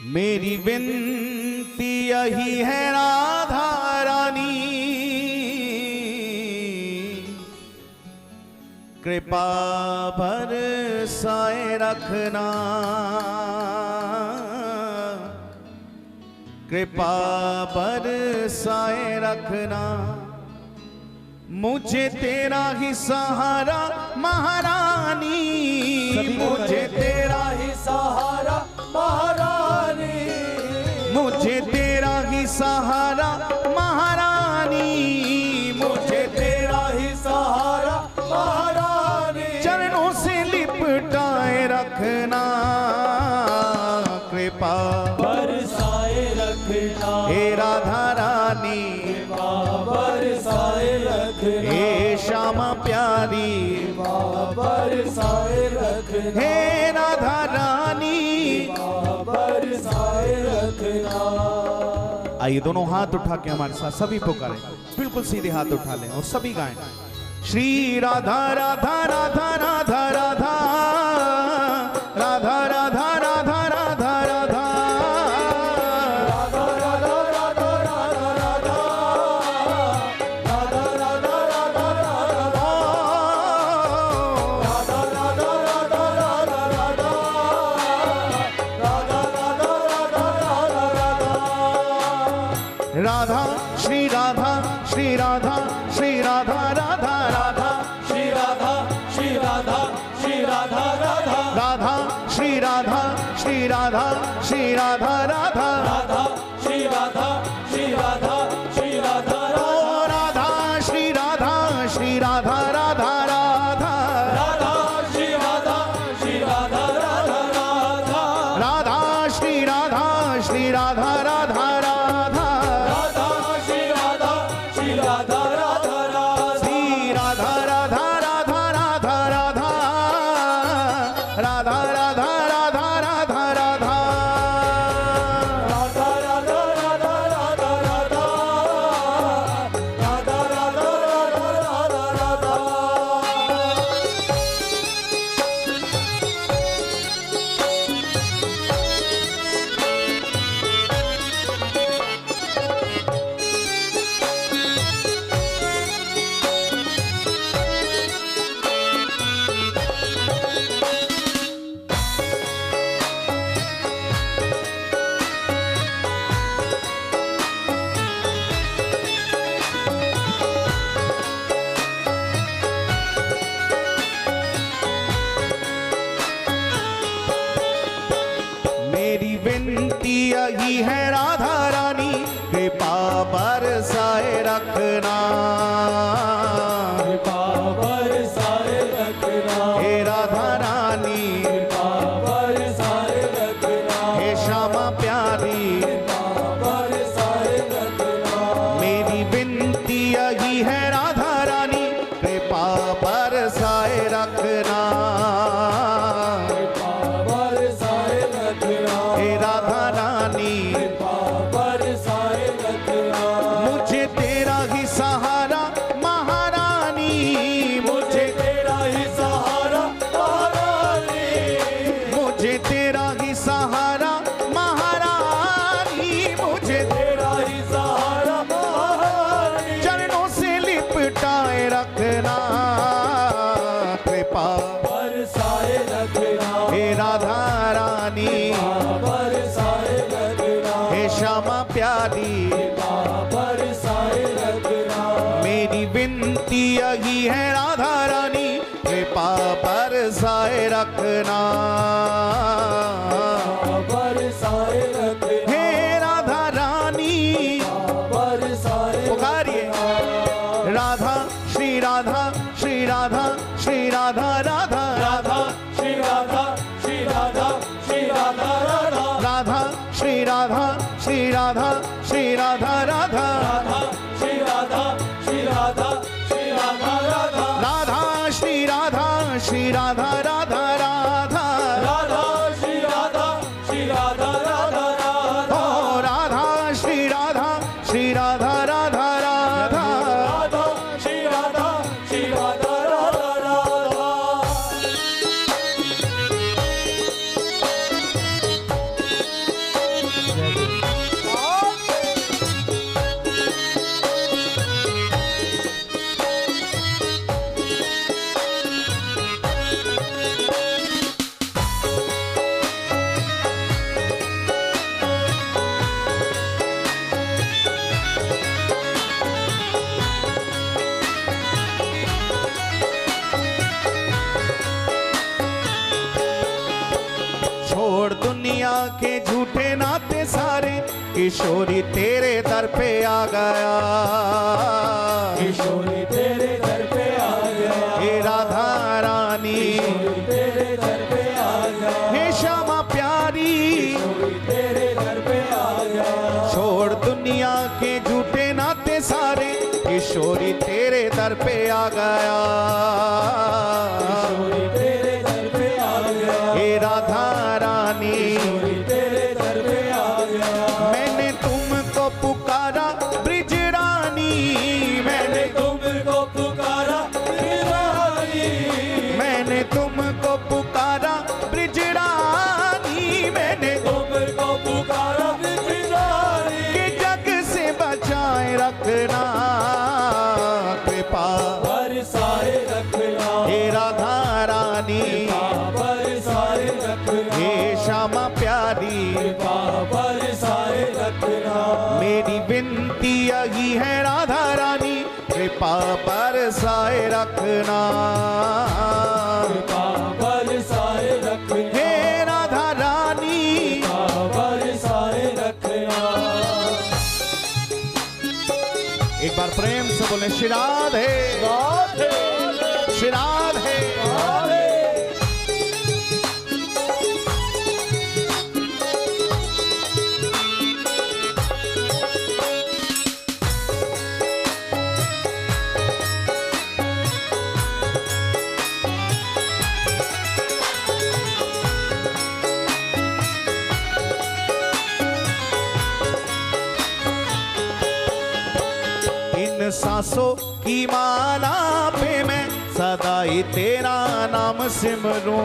मेरी विनती यही है राधा रानी, कृपा बरसाए रखना, कृपा बरसाए रखना। मुझे तेरा ही सहारा महारानी, मुझे तेरा ही सहारा महारानी, मुझे तेरा ही सहारा महारानी, मुझे तेरा ही सहारा महारानी। चरणों से लिपटाए रखना, कृपा बरसाए रखना, हे राधा रानी, कृपा बरसाए रखना, हे श्यामा प्यारी, कृपा बरसाए रखना, हे राधा रानी, बरसाए रखना। आइए दोनों हाथ उठा के हमारे साथ सभी पुकारें, बिल्कुल सीधे हाथ उठा लें और सभी गाएं। श्री राधा राधा राधा राधा राधा राधा राधा राधा राधा राधा राधा श्री राधा श्री राधा श्री राधा राधा राधा श्री राधा श्री राधा श्री राधा राधा राधा श्री राधा श्री राधा श्री राधा राधा राधा श्री राधा श्री राधा श्री राधा ओ राधा श्री राधा श्री राधा राधा राधा राधा श्री राधा श्री राधा राधा राधा राधा श्री राधा श्री राधा राधा राधा राधा श्री राधा श्री राधा राधा राधा श्री राधा राधा राधा राधा राधा राधा राधा राधा राधा राधा राधा राधा राधा राधा राधा राधा राधा राधा राधा। मेरी विनती यही है राधा रानी, कृपा बरसाए रखना, कृपा बरसाए रखना, हे राधा रानी, कृपा बरसाए रखना, हे श्यामा प्यारी, कृपा बरसाए रखना, मेरी विनती यही है राधा रानी, कृपा बरसाए रखना, कृपा बरसाए रखना, हे राधा रानी, कृपा बरसाए रखना। मुझे तेरा ही सहारा महारानी, मुझे तेरा ही सहारा महारानी, मुझे तेरा ही सहारा महारानी, मुझे तेरा ही सहारा महारानी। चरणों से लिपटाए रखना, कृपा बरसाए रखना, हे राधा रानी, बरसाए रखना, हे श्यामा प्यारी, बरसाए रखना, मेरी विनती यही है राधा रानी, कृपा बरसाए रखना, बरसाए रखना, हे राधा रानी, बरसाए पुकारिए राधा श्री राधा श्री राधा श्री राधा राधा राधा श्री राधा श्री राधा श्री राधा राधा राधा श्री राधा श्री राधा श्री राधा राधा राधा श्री राधा श्री राधा श्री राधा राधा राधा श्री राधा श्री राधा राधा राधा राधा श्री राधा श्री राधा राधा राधा ओ राधा श्री राधा श्री राधा राधा राधा राधा श्री राधा श्री राधा राधा राधा। दुनिया के झूठे नाते सारे, किशोरी तेरे दर पे आ गया, किशोरी तेरे दर पे आ गया, हे राधा रानी तेरे दर पे आ गया, हे श्यामा प्यारी तेरे दर पे आ गया, छोड़ दुनिया के झूठे नाते सारे, किशोरी तेरे दर पे आ गया, किशोरी तेरे दर पे आ गया, हे राधा रानी तेरे दर पे आ गया, मैंने तुमको पुकारा ब्रिज रानी, मैंने तुमको पुकारा रानी, मैंने तुमको पुकारा ब्रिज रानी, मैंने तुमको पुकारा रानी, के जग से बचाए रखना कृपा बरसाए रखना, हे राधा रानी बरसाए रखना, हे श्यामा प्यारी बरसाए रखना, मेरी विनती यही है राधा रानी, कृपा बरसाए रखना, बरसाए रखना, हे राधा रानी बरसाए रखना। एक बार प्रेम से बोले श्री राधे श्री राधे। इन सांसों की माला पे मैं सदा ही तेरा नाम सिमरूं,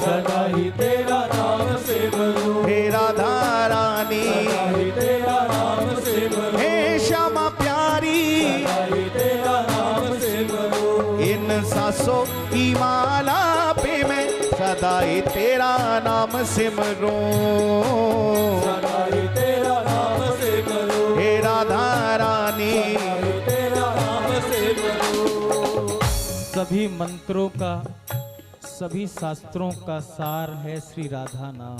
सदा ही तेरा नाम सिमरूं, हे राधा रानी सदा ही तेरा नाम सिमरूं, हे श्यामा प्यारी सदा ही तेरा नाम सिमरूं, इन सांसों की माला पे मैं सदा ही तेरा नाम सिमरूं, सदा ही तेरा नाम सिमरूं, हे राधा रानी तेरा नाम सिमरूं। सभी मंत्रों का, सभी शास्त्रों का सार है श्री राधा नाम।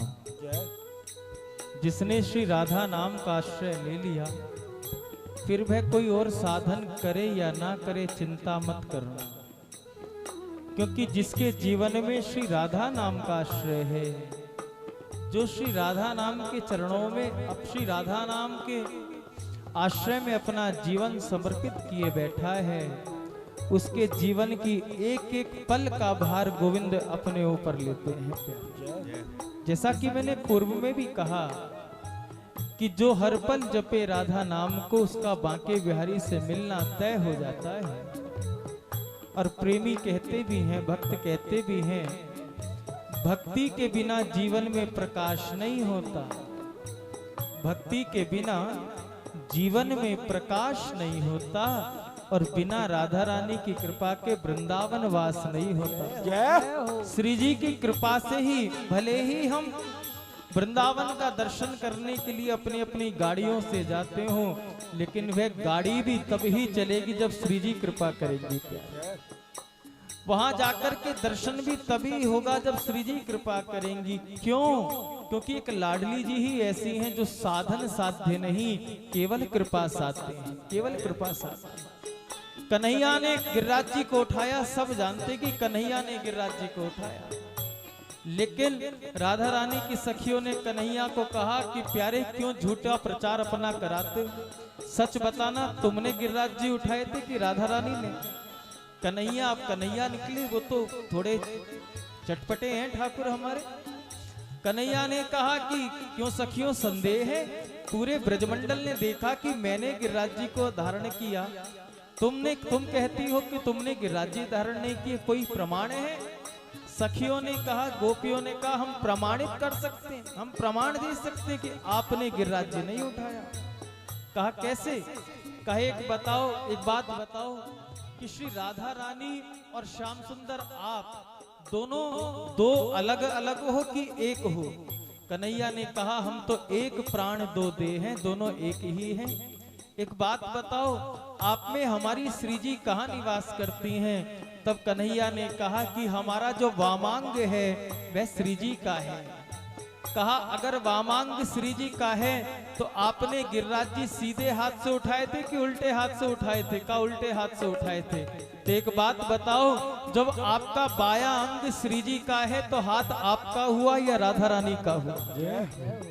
जिसने श्री राधा नाम का आश्रय ले लिया, फिर वह कोई और साधन करे या ना करे चिंता मत करना, क्योंकि जिसके जीवन में श्री राधा नाम का आश्रय है, जो श्री राधा नाम के चरणों में, अब श्री राधा नाम के आश्रय में अपना जीवन समर्पित किए बैठा है, उसके जीवन की एक एक पल का भार गोविंद अपने ऊपर लेते हैं। जैसा कि मैंने पूर्व में भी कहा कि जो हर पल जपे राधा नाम को, उसका बांके बिहारी से मिलना तय हो जाता है। और प्रेमी कहते भी हैं, भक्त कहते भी हैं, भक्ति के बिना जीवन में प्रकाश नहीं होता, भक्ति के बिना जीवन में प्रकाश नहीं होता, और बिना राधा रानी की कृपा के वृंदावन वास नहीं होता। श्री जी की कृपा से ही भले ही हम वृंदावन का दर्शन करने के लिए अपनी अपनी गाड़ियों से जाते हो, लेकिन वह गाड़ी भी तभी चलेगी जब श्री जी कृपा करेंगी। वहां जाकर के दर्शन भी तभी होगा जब श्री जी कृपा करेंगी। क्यों? क्योंकि एक लाडली जी ही ऐसी हैं जो साधन साध्य नहीं, केवल कृपा साध्य हैं, केवल कृपा साध्य। कन्हैया ने गिरिराज जी को उठाया, सब जानते कि कन्हैया ने गिरिराज जी को उठाया, लेकिन राधा रानी की सखियों ने कन्हैया को कहा कि प्यारे क्यों झूठा प्रचार अपना कराते हो, सच बताना तुमने गिरिराज जी उठाए थे कि राधा रानी ने? कन्हैया, आप कन्हैया निकले, वो तो थोड़े चटपटे हैं ठाकुर हमारे। कन्हैया ने कहा कि क्यों सखियों संदेह है? पूरे ब्रजमंडल ने देखा कि मैंने गिरिराज जी को धारण किया, तुम कहती हो कि तुमने गिरिराज जी धारण नहीं किए, कोई प्रमाण है? सखियों ने कहा, गोपियों ने कहा, हम प्रमाणित कर सकते हैं, हम प्रमाण दे सकते हैं कि आपने गिरिराज जी नहीं उठाया। कहा कैसे? कहे एक बात बताओ कि श्री राधा रानी और श्याम सुंदर आप दोनों दो अलग अलग हो कि एक हो? कन्हैया ने कहा हम तो एक प्राण दो देह हैं, दोनों एक ही हैं। एक बात बताओ, आप में हमारी श्री जी कहाँ निवास करती हैं? तब कन्हैया ने कहा कि हमारा जो वामांग है वह श्री जी का है। कहा अगर वामांग श्री जी का है तो आपने गिरिराज जी सीधे हाथ से उठाए थे कि उल्टे हाथ से उठाए थे? का उल्टे हाथ से उठाए थे। तो एक बात बताओ, जब आपका बाया अंग श्री जी का है तो हाथ आपका हुआ या राधा रानी का हुआ?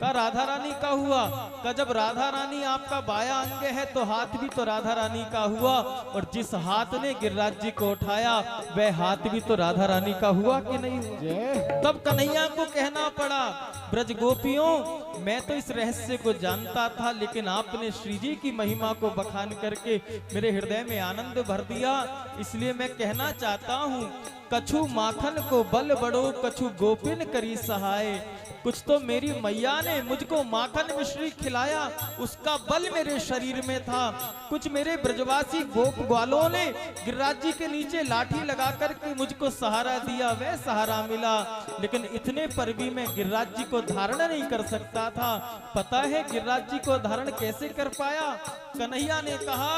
का राधा रानी का हुआ। का जब राधा रानी आपका बाया अंग है तो हाथ भी तो राधा रानी का हुआ, और जिस हाथ ने गिरिराज जी को उठाया वह हाथ भी तो राधा रानी का हुआ कि नहीं हुआ? तब कन्हैया को कहना पड़ा, ब्रज गोपियों मैं तो इस रहस्य को जानता था, लेकिन आपने श्री जी की महिमा को बखान करके मेरे हृदय में आनंद भर दिया। इसलिए मैं कहना चाहता हूँ, कछु माखन को बल बड़ो कछु गोपिन करी सहाय। कुछ तो मेरी मैया ने मुझको माखन मिश्री खिलाया, उसका बल मेरे शरीर में था। कुछ मेरे ब्रजवासी गोप ग्वालों ने गिरिराज जी के नीचे लाठी लगा करके मुझको सहारा दिया, वह सहारा मिला। लेकिन इतने पर भी मैं गिरिराज जी को धारण नहीं कर सकता था। पता है गिरिराज जी को धारण कैसे कर पाया? कन्हैया ने कहा,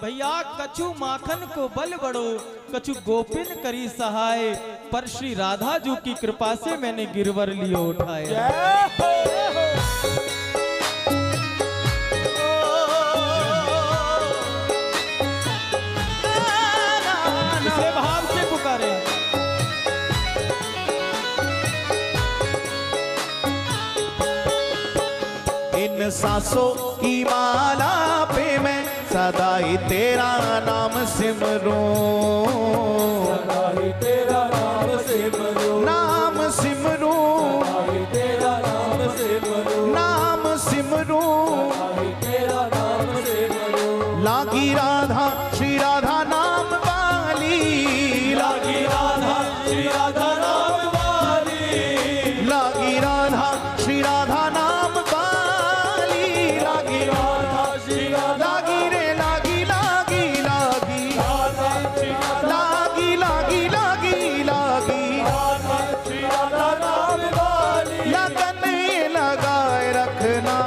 भैया कछु माखन को बल बड़ो कछु गोपिन करी सहाय, पर श्री राधा जी की कृपा से मैंने गिरवर लियो उठाया। इसे भाव से पुकारे। इन सांसों की माला पे मैं सदा ही तेरा नाम सिमरूं, सदा ही तेरा नाम सिमरूं, नाम सिमरूं, सदा ही तेरा नाम सिमरूं, नाम सिमरूं। सदा ही तेरा नाम सिमरूं। लागी राधा श्री राधा नाम वाली, लागी राधा श्री राधा नाम वाली, लागी राधा श्री राधा नाम वाली, लागी राधा श्री राधा लागी रे लागी लागी लागी राधा श्री राधा लागी लागी लागी लागी राधा श्री राधा नाम वाली। लगन ये लगाए रखना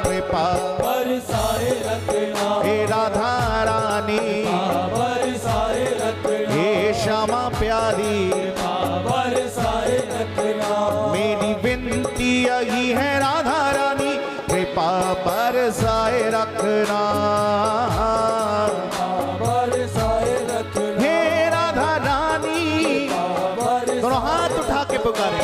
कृपा बरसाए रखना हे राधा रानी, बरसाए रखना हे श्यामा प्यारी। बरसाए रखना। मेरी विनती यही है राधा रानी, कृपा बरसाए रखना, बरसाए रखना। हे राधा रानी। दोनों हाथ उठा के पुकारे,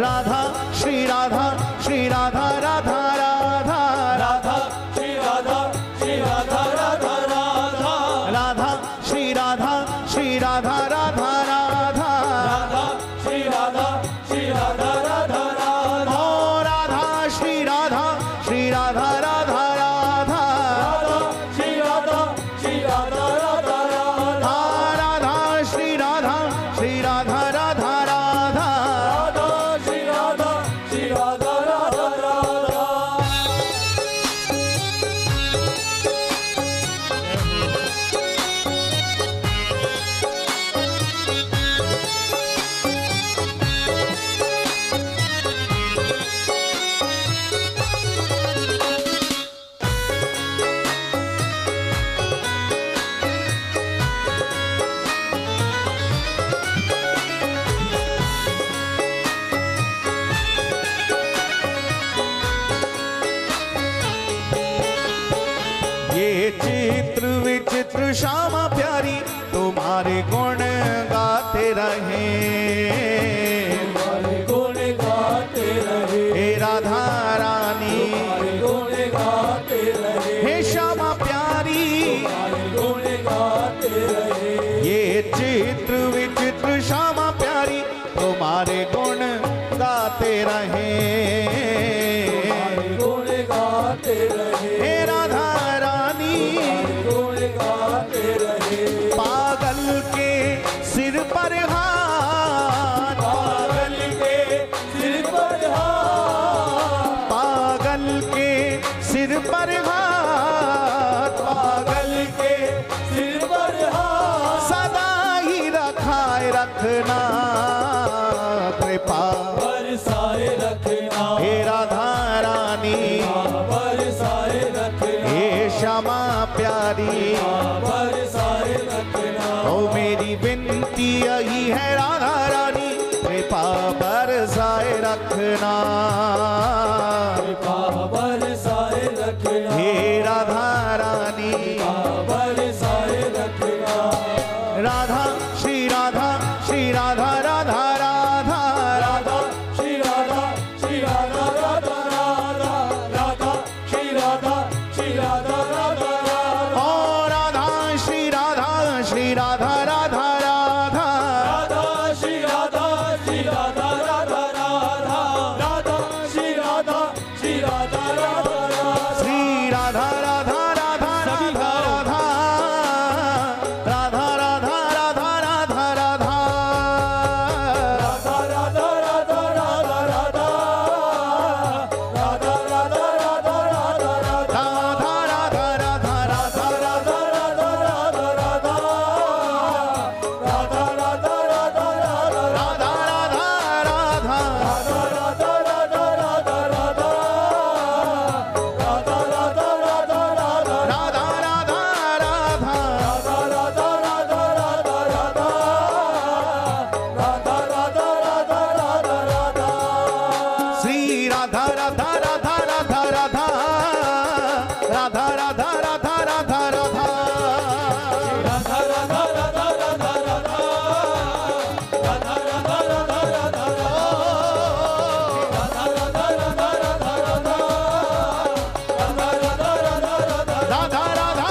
राधा श्री राधा श्री राधा राधा राधा राधा श्री राधा श्री राधा राधा राधा राधा श्री राधा श्री राधा राधा राधा राधा श्री राधा श्री राधा राधा राधा ओ राधा श्री राधा श्री राधा राधा राधा राधा श्री राधा श्री राधा राधा राधा राधा श्री राधा श्री राधा राधा राधा राधा श्री राधा श्री राधा राधा राधा। ये चित्र विचित्र श्यामा प्यारी तुम्हारे गुण गाते रहे, हमारे गुण गाते रहे, हे राधा रानी, हमारे गुण गाते रहे, हे श्यामा प्यारी। हमारे गुण गाते रहे। ये चित्र विचित्र श्यामा प्यारी तुम्हारे गुण गाते रहे, हमारे गुण गाते रहे, हे राधा रानी। गुण गाते रहे। पागल के सिर पर हाथ, पागल के सिर पर हाथ, पागल के सिर पर हाथ, पागल के सिर पर हाथ, सदा ही रखाए रखना कृपा बरसाए रखना रखना, कृपा बरसाए रखना, हे राधा रानी। बरसाए रखना, राधा श्री राधा श्री राधा राधा राधा राधा श्री राधा श्री राधा राधा राधा, राधा श्री राधा श्री राधा राधा राधा, ओ राधा श्री राधा श्री राधा राधा राधा, राधा श्री राधा श्री राधा राधा राधा, राधा श्री राधा श्री राधा राधा राधा, श्री राधा राधा राधा सभी राधा गाओ। राधा राधा राधा राधा राधा राधा, राधा राधा राधा राधा राधा, राधा राधा राधा राधा राधा, राधा राधा राधा राधा राधा राधा राधा राधा, राधा राधा राधा राधा, राधा राधा राधा राधा राधा राधा राधा, राधा राधा राधा राधा राधा राधा राधा, राधा राधा राधा राधा, श्री राधा राधा राधा राधा राधा, राधा राधा राधा राधा राधा, राधा राधा राधा राधा राधा, राधा राधा राधा राधा राधा, राधा राधा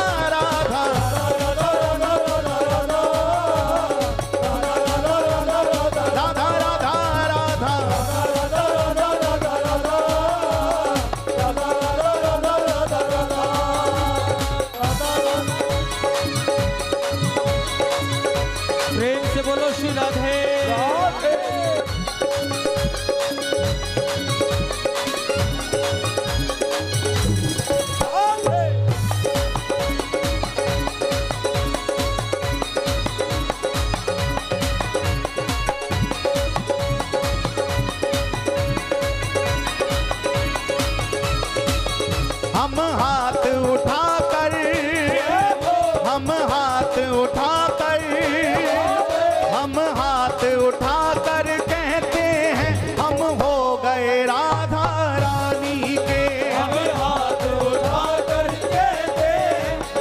राधा राधा राधा, राधा राधा राधा राधा, राधा राधा राधा, राधा राधा राधा, प्रेम से बोलो श्री राधे। हम हाथ उठाकर, हम हाथ उठाकर, हम हाथ उठाकर कहते हैं हम हो गए राधा रानी के। हम हाथ उठाकर कहते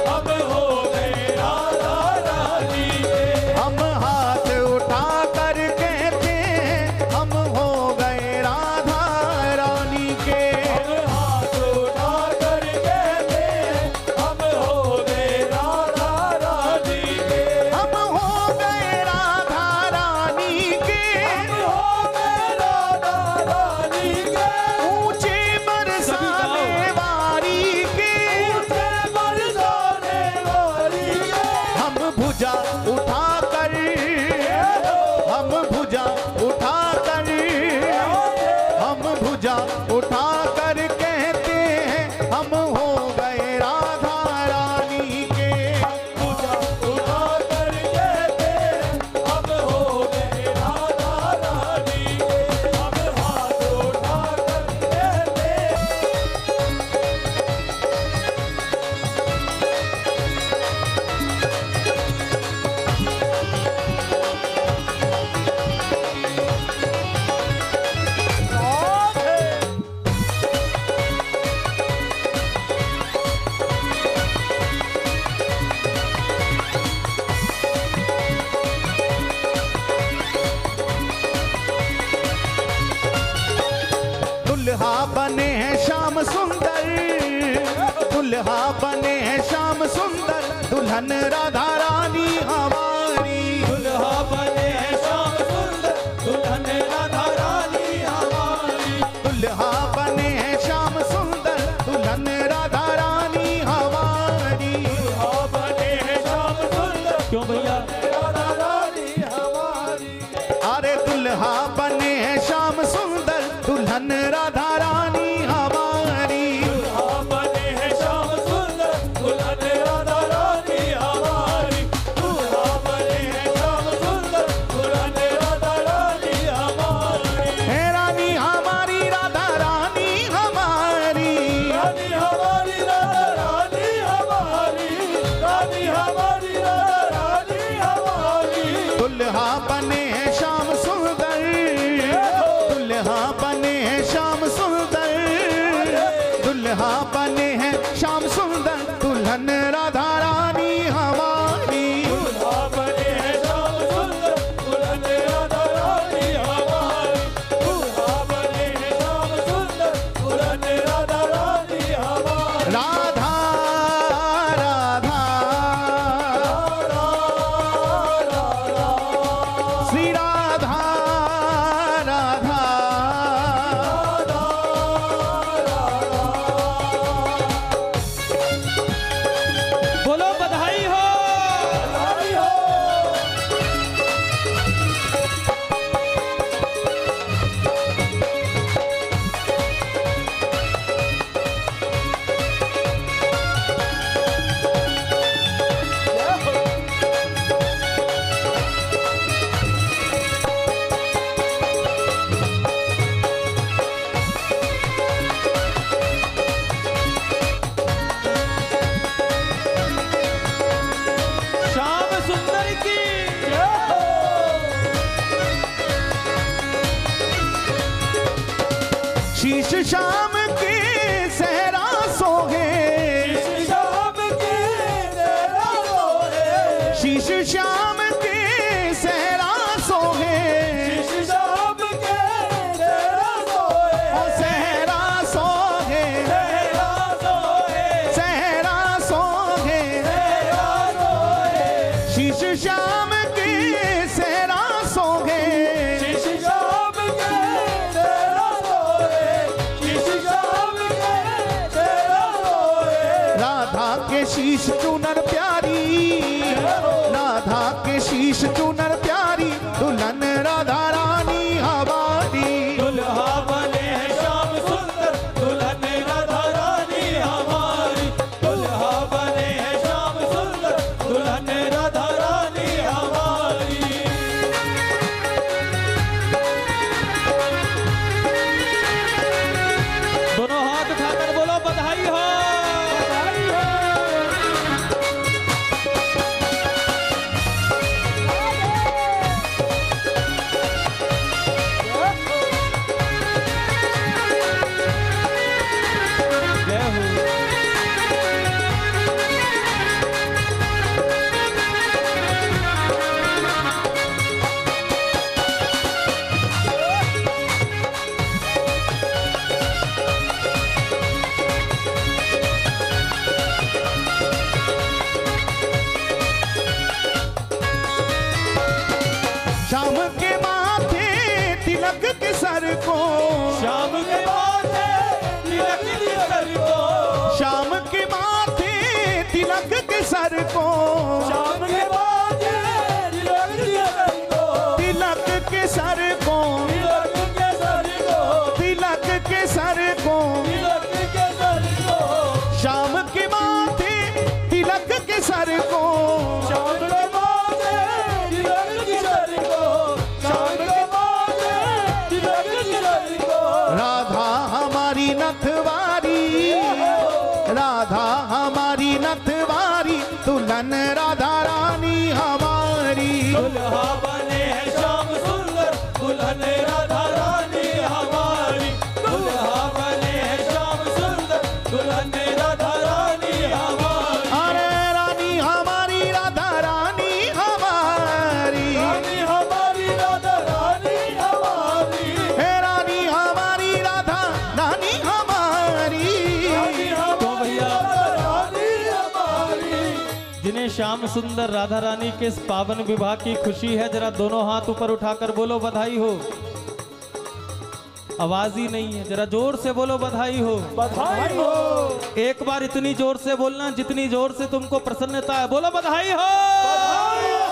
हम हो गए राधा रानी के, हम हाथ उठाकर कहते हैं हम हो गए राधा रानी के। हम हाथ उठाकर कहते हम हो गए राधा रानी के, हम हो गए राधा रानी के। हम हो गए राधा रानी के, ऊंचे बरसाने वारी के। ऊंचे बरसाने वाली के, हम भुजा उठाकर, हम भुजा उठाकर, हम भुजा उठाकर कहते हैं हम हो गए राधा रानी के। पूजा उठाकर कहते हम हो गए राधा रानी के, हम हाथ उठाकर कहते दुल्हा बने हैं श्याम सुंदर, दुल्हा बने हैं श्याम सुंदर, दुल्हन राधा रानी हमारी। दुल्हा बने हैं श्याम सुंदर, दुल्हन राधा रानी हमारी। दुल्हा बने हैं श्याम सुंदर, दुल्हन राधा रानी हमारी। दुल्हा बने हैं श्याम सुंदर, क्यों भैया? राधा रानी हमारी। अरे दुल्हा बने हैं श्याम सुंदर, दुल्हन राधा रानी हमारी। दुल्हा बने हैं श्याम सुंदर, दुल्हन राधा रानी हमारी। दुल्हा बने हैं श्याम सुंदर, दुल्हन राधा रानी हमारी। हे रानी हमारी राधा रानी हमारी। रानी हमारी राधा रानी हमारी, रानी हमारी राधा रानी हमारी। दुल्हा बने हैं श्याम सुंदर, दुल्हा बने शीश शाम के सहरा सोहे, शाम के तेरा सोहे, शीश शाम के सहरा सोहे, शाम के तेरा सोहे, ओ सहरा सोहे, तेरा सोहे, सहरा सोहे, तेरा सोहे, शीश शाम के सहरा सोहे, शाम के तेरा सोहे, शाम के तेरा सोहे, राधा के शीश चूनर प्यारी, राधा के शीश चूनर प्यारी, दुल्हन राधा रानी हमारी। दुल्हा बने हैं श्याम सुंदर, दुल्हन राधा रानी हमारी। दुल्हा बने हैं श्याम सुंदर, दुल्हन राधा रानी हमारी। दोनों हाथ उठाकर बोलो बधाई हो। जय हो। शाम के माथे तिलक के सर को, श्याम के माथे तिलक के सर को, शाम के माथे तिलक के सर को, श्याम के माथे तिलक के सर को, तिलक के सर को, तिलक के सर को, तिलक के सर को, तिलक के सर को, शाम के माथे तिलक के सर को, श्याम के माथे तिलक के सर को, श्याम के माथे तिलक के सर को, राधा हमारी नथवारी, राधा हमारी नथवारी, दुल्हन राधा रानी हमारी। दुल्हा बने हैं श्याम सुंदर, दुल्हन राधा रानी हमारी। दुल्हा बने हैं श्याम सुंदर, दुल्हन राधा रानी हमारी। अरे रानी हमारी राधा रानी हमारी, रानी हमारी राधा रानी हमारी। हे रानी हमारी राधा रानी हमारी। रानी तो भैया राधा रानी हमारी। जिन्हें श्याम सुंदर राधा रानी के इस पावन विवाह की खुशी है, जरा दोनों हाथ ऊपर उठाकर बोलो बधाई हो। आवाज ही नहीं है, जरा जोर से बोलो बधाई हो। बधाई हो। एक बार इतनी जोर से बोलना जितनी जोर से तुमको प्रसन्नता है, बोलो बधाई हो। बधाई हो।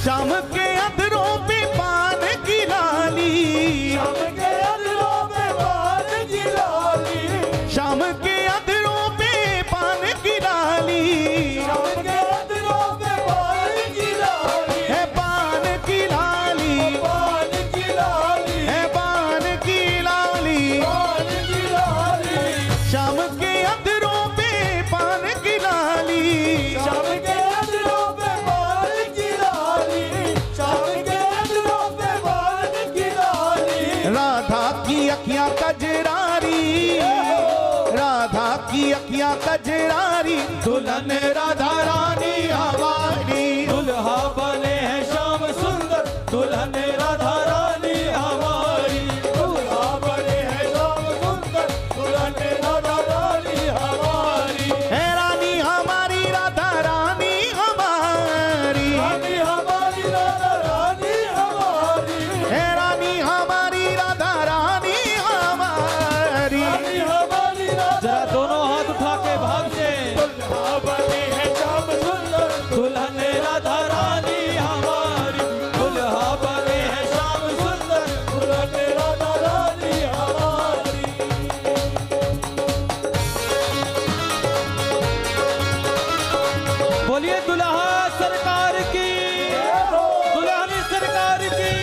शाम के अधरों पे पान की लाली, श्याम के अधरों पे पान की लाली। शाम के अधरों पे पान की लाली, श्याम के अधरों पे पान की लाली। है पान की लाली, पान की लाली। है पान की लाली। पान की लाली। शाम के अधरों पे पान की लाली, श्याम के अधरों पे पान की लाली। श्याम के अधरों पे पान की लाली। राधा की अखियां कजरारी, राधा की अखियां कजरारी, दुल्हन राधा रानी हमारी। दुल्हा बने हैं श्याम सुंदर, दुल्हन राधा रानी हमारी। दुल्हा बने हैं श्याम सुंदर, दुल्हन राधा रानी हमारी। है रानी हमारी राधा रानी हमारी, रानी हमारी राधा रानी हमारी। है रानी हमारी राधा रानी हमारी। रानी हमारी राधा। जरा दोनों हाथ उठा के भाग से दुल्हा बने हैं श्याम सरकार की, दुल्हन सरकार की।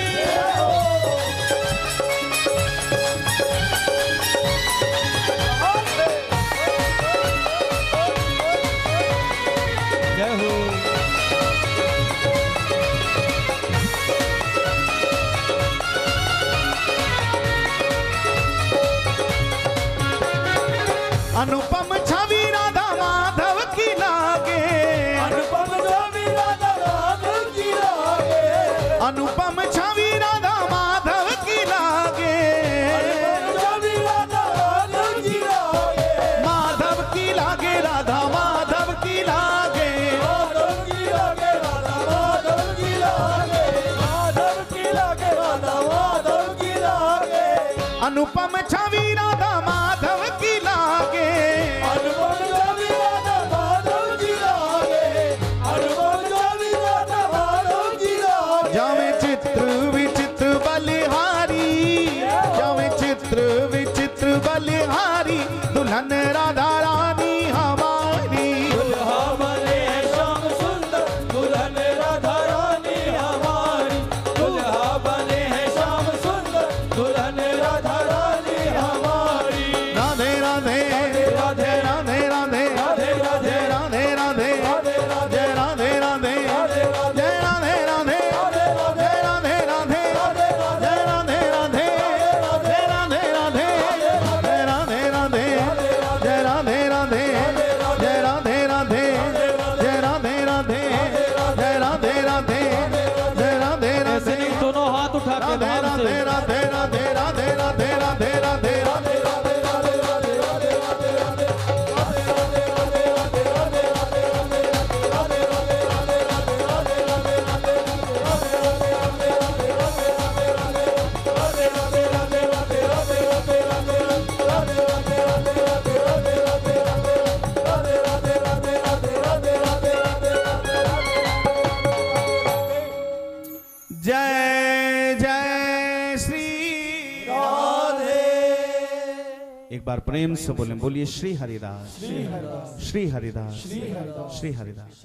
जय हो। अनुपम छवि राधा माधव की लागे, अनुपम छवि राधा माधव की लागे, अनुपम छवि राधा माधव की लागे, छवि राधा माधव की लागे, माधव की लागे राधा माधव की लागे, माधव की लागे राधा माधव की लागे, माधव की लागे राधा माधव की लागे, अनुपम छवि राधा माधव की लागे, अनुपम छवि राधा माधव की लागे, अनुपम छवि राधा माधव की लागे, जावे चित्र विचित्र बलिहारी, जावे चित्र विचित्र बलिहारी, दुल्हन राधा रानी हमारी। दुल्हा बने श्याम सुंदर, दुल्हन राधा रानी हमारी, दुल्हा बने हैं श्याम सुंदर, दुल्हन राधा रानी हमारी। राधे राधे राधे राधे राधे राधे राधे राधे राधे राधे राधे राधे राधे राधे राधे जय राधे राधे राधे राधे जय राधे राधे राधे राधे जय राधे राधे जय राधे राधे जय राधे राधे जय राधे राधे जय राधे राधे जय राधे राधे जय राधे राधे जय राधे ऐसे राधे नहीं, दोनों हाथ उठा के राधे भाव राधे से। राधे राधे राधे राधे राधे राधे राधे जय जय श्री एक बार प्रेम से बोलें, बोलिए श्री हरिदास, श्री हरिदास, श्री हरिदास।